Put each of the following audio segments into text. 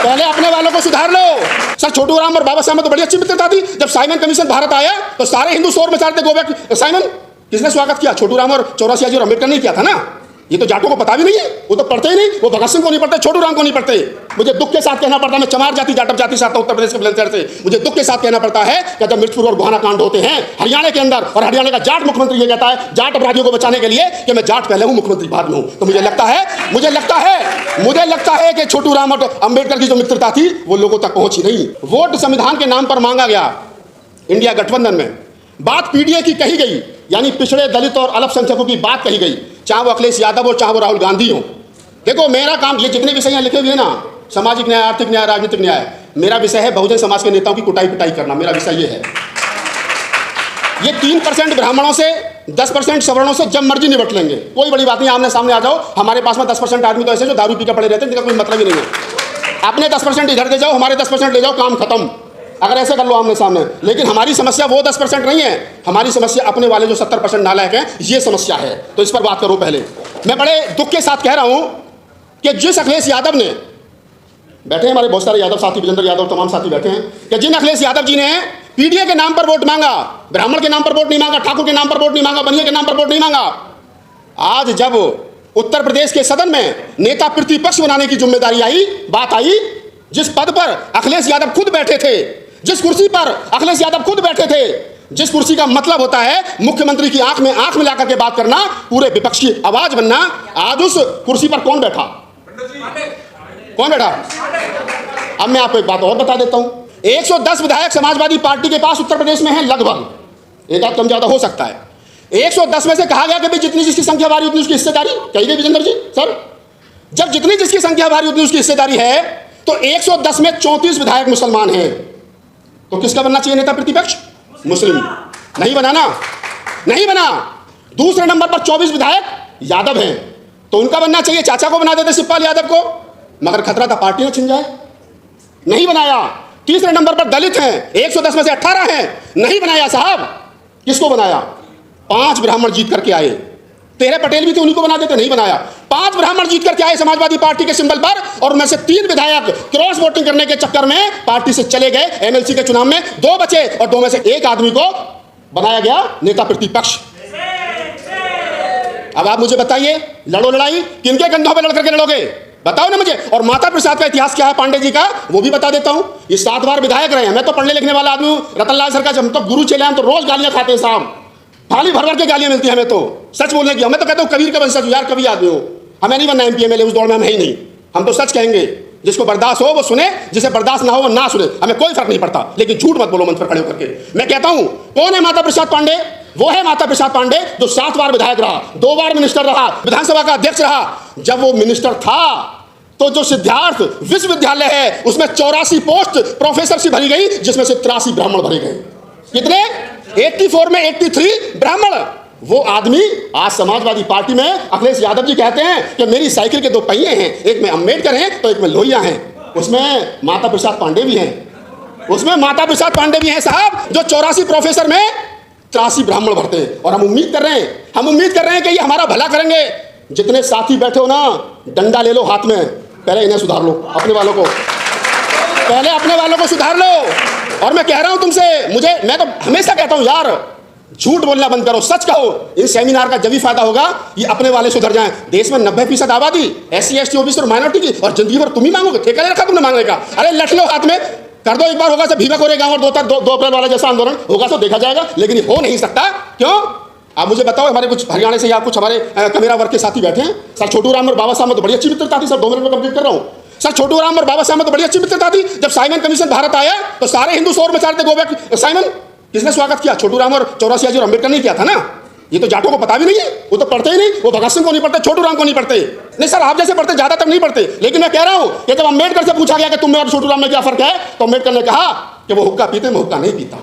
पहले अपने वालों को सुधार लो। सर छोटू राम और बाबा साहब में तो बड़ी अच्छी मित्रता थी। जब साइमन कमीशन भारत आया तो सारे हिंदू शोर मचा रहे थे, गो बैक साइमन। किसने स्वागत किया? छोटू राम और 84 और अम्बेडकर नहीं किया था ना। ये तो जाटों को पता भी नहीं है, वो तो पढ़ते ही नहीं, वो भगत सिंह को नहीं पढ़ते, छोटू राम को नहीं पढ़ते। मुझे दुख के साथ कहना पड़ता है, मैं चमार जाति जाटव जाति से आता हूं उत्तर प्रदेश के बुलंदशहर से, मुझे दुख के साथ कहना पड़ता है कि जब मिर्चपुर और गोहाना कांड होते हैं हरियाणा के अंदर और हरियाणा का जाट मुख्यमंत्री ये कहता है जाट अपराधियों को बचाने के लिए कि मैं जाट पहले हूं मुख्यमंत्री बाद में हूं, तो मुझे लगता है कि छोटू राम और अम्बेडकर की जो मित्रता थी वो लोगों तक पहुंची नहीं। वोट संविधान के नाम पर मांगा गया इंडिया गठबंधन में, बात पीडीए की कही गई, यानी पिछड़े दलित और अल्पसंख्यकों की बात कही गई, चाहे वो अखिलेश यादव हो चाहे वो राहुल गांधी हो। देखो मेरा काम, ये जितने विषय लिखे हुए हैं ना, सामाजिक न्याय, आर्थिक न्याय, राजनीतिक न्याय, मेरा विषय है बहुजन समाज के नेताओं की कुटाई पिटाई करना, मेरा विषय ये है। ये 3% ब्राह्मणों से 10% सवर्णों से जब मर्जी निपट लेंगे, कोई बड़ी बात नहीं, आमने सामने आ जाओ। हमारे पास में 10% आदमी तो ऐसे जो दारू पीकर पड़े रहते हैं, जिनका कोई मतलब ही नहीं है। अपने 10% इधर दे जाओ, हमारे 10% ले जाओ, काम खत्म। अगर ऐसे कर लो आमने सामने। लेकिन हमारी समस्या वो 10% नहीं है, हमारी समस्या अपने वाले जो 70% नालायक हैं, ये समस्या है। तो इस पर बात करो। पहले मैं बड़े दुख के साथ कह रहा हूं कि जिस अखिलेश यादव ने, बैठे हैं हमारे बहुत सारे यादव साथी, विजेंद्र यादव, तमाम साथी बैठे हैं, कि जिन अखिलेश यादव जी ने पीडीए के नाम पर वोट मांगा, ब्राह्मण के नाम पर वोट नहीं मांगा, ठाकुर के नाम पर वोट नहीं मांगा, बनिया के नाम पर वोट नहीं मांगा, आज जब उत्तर प्रदेश के सदन में नेता प्रतिपक्ष बनाने की जिम्मेदारी आई, बात आई, जिस पद पर अखिलेश यादव खुद बैठे थे, जिस कुर्सी पर अखिलेश यादव खुद बैठे थे, जिस कुर्सी का मतलब होता है मुख्यमंत्री की आंख में आंख मिला करके बात करना, पूरे विपक्ष की आवाज बनना, आज उस कुर्सी पर कौन बैठा? कौन बैठा? अब मैं आपको एक बात और बता देता हूं। 110 विधायक समाजवादी पार्टी के पास उत्तर प्रदेश में हैं, लगभग, एक आध कम ज्यादा हो सकता है। 110 में से कहा गया कि भाई जितनी जिसकी संख्या भारी उतनी उसकी हिस्सेदारी, कही गई विजेंद्र जी सर। जब जितनी जिसकी संख्या भारी उतनी उसकी हिस्सेदारी है, तो 110 में 34 विधायक मुसलमान हैं, तो किसका बनना चाहिए नेता प्रतिपक्ष? मुस्लिम। नहीं बनाना, नहीं बना। दूसरे नंबर पर 24 विधायक यादव हैं, तो उनका बनना चाहिए, चाचा को बना देते शिवपाल यादव को, मगर खतरा था पार्टी न छिन जाए, नहीं बनाया। तीसरे नंबर पर दलित हैं, 110 में से 18 हैं, नहीं बनाया साहब। किसको बनाया? 5 ब्राह्मण जीत करके आए, तेरे पटेल भी थे, उन्हीं को बना देते, नहीं बनाया। 5 ब्राह्मण जीत करके आए समाजवादी पार्टी के सिंबल पर, और उनमें से 3 विधायक क्रॉस वोटिंग करने के चक्कर में पार्टी से चले गए। एमएलसी के चुनाव में 2 बचे और 2 में से 1 आदमी को बनाया गया नेता प्रतिपक्ष। अब आप मुझे बताइए, लड़ो लड़ाई किनके कंधों पर लड़ करके लड़ोगे? बताओ ना मुझे। और माता प्रसाद का इतिहास क्या है पांडे जी का, वो भी बता देता हूं। ये 7 बार विधायक रहे हैं। मैं तो पढ़ने लिखने वाला आदमी हूं, रतनलाल सर का हम तो गुरु चले, हम तो रोज गालियां खाते हैं साहब, थाली भर भर के गालियां मिलती है हमें तो, सच बोलने की। मैं तो कहता हूं कबीर का वंशज यार, कभी आदमी हो, हमें नहीं बनना एमपी एमएलए, उस दौड़ में हम है ही नहीं। हम तो सच कहेंगे, जिसको बर्दाश्त हो वो सुने, जिसे बर्दाश्त ना हो वो ना सुने, हमें कोई फर्क नहीं पड़ता। लेकिन झूठ मत बोलो मंच पर खड़े होकर के। मैं कहता हूं कौन है माता प्रसाद पांडे? वो है माता प्रसाद पांडे जो 7 बार विधायक रहा, 2 बार मिनिस्टर रहा, विधानसभा का अध्यक्ष रहा। जब वो मिनिस्टर था तो जो सिद्धार्थ विश्वविद्यालय है उसमें 84 पोस्ट प्रोफेसरशिप भरी गई, जिसमें से 83 ब्राह्मण भरे गए। कितने? 84 में 83 ब्राह्मण। वो आदमी आज समाजवादी पार्टी में, अखिलेश यादव जी कहते हैं कि मेरी साइकिल के 2 पहिए हैं, एक में अम्बेडकर हैं तो एक में लोहिया हैं। उसमें माता प्रसाद पांडे भी हैं, उसमें माता प्रसाद पांडे भी हैं साहब, जो 84 प्रोफेसर में 83 ब्राह्मण भरते हैं। और हम उम्मीद कर रहे हैं कि ये हमारा भला करेंगे। जितने साथी बैठे हो ना, डंडा ले लो हाथ में, पहले इन्हें सुधार लो, अपने वालों को, पहले अपने वालों को सुधार लो। और मैं कह रहा हूं तुमसे, मैं तो हमेशा कहता हूं यार, झूठ बोलना बंद करो, सच कहो। इन सेमिनार का जब भी फायदा होगा, ये अपने वाले सुधर जाएं। देश में 90% आबादी SC ST OBC और माइनॉरिटी की, और जिंदगी भर तुम ही मांगोगे, ठेका ले रखा तुमने मांगने का। अरे लट लो हाथ में, कर दो एक बार, होगा सब भीमा कोरेगा और 2 अप्रैल वाला जैसा आंदोलन होगा तो देखा जाएगा, लेकिन ये हो नहीं सकता। क्यों? आप मुझे बताओ। हमारे कुछ हरियाणा से या कुछ हमारे कैमरा वर्ग के साथी बैठे हैं। सर छोटू राम और बाबा साहब में तो बड़ी अच्छी मित्रता थी। सर 2 मिनट में कंप्लीट कर रहा हूँ। सर छोटू राम और बाबा साहब में तो बड़ी अच्छी मित्रता थी। जब साइमन कमीशन भारत आया तो सारे हिंदू शोर मचा रहे थे, गो बैक साइमन। किसने स्वागत किया? छोटू राम और 84 और अम्बेडकर नहीं किया था ना। ये तो जाटों को पता भी नहीं है, वो तो पढ़ते ही नहीं, वो भगत सिंह को नहीं पढ़ते, छोटू राम को नहीं पढ़ते। नहीं सर आप जैसे पढ़ते, ज्यादा तक नहीं पढ़ते। लेकिन मैं कह रहा हूं कि जब अम्बेडकर से पूछा गया कि तुम में और छोटू राम में क्या फर्क है, तो अम्बेडकर ने कहा कि वो हुक्का पीते, मैं हुक्का नहीं पीता।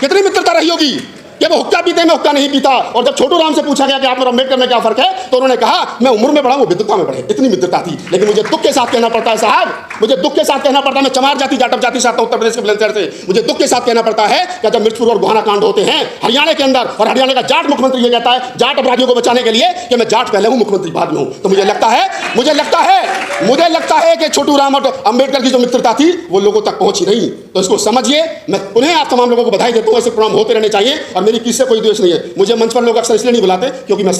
कितनी मित्रता रही होगी कि वो हुक्का पीते, मैं हुक्का नहीं पीता। और जब छोटू राम से पूछा गया कि आप और अम्बेडकर में क्या फर्क है, तो उन्होंने कहा मैं उम्र में बढ़ा, वो विद्वता में बढ़े। इतनी मित्रता थी। लेकिन मुझे दुख के साथ कहना पड़ता है साहब, मुझे दुख के साथ कहना पड़ता है, मैं चमार जाति जाटव जाति से आता हूं उत्तर प्रदेश के बुलंदशहर से, मुझे दुख के साथ कहना पड़ता है कि जब मिर्चपुर और गोहाना कांड होते हैं हरियाणा के अंदर, और हरियाणा का जाट मुख्यमंत्री ये कहता है जाट अपराधियों को बचाने के लिए कि मैं जाट पहले हूं मुख्यमंत्री बाद में हूं, तो मुझे लगता है मुझे लगता है कि छोटू राम और अंबेडकर की जो मित्रता थी वो लोगों तक पहुंची नहीं, तो इसको समझिए। मैं उन्हें आप तमाम लोगों को बधाई देता हूं। ऐसे प्रोग्राम होते रहने चाहिए और मेरी किससे कोई द्वेष नहीं है। मुझे मंच पर लोग अक्सर इसलिए नहीं बुलाते क्योंकि मैं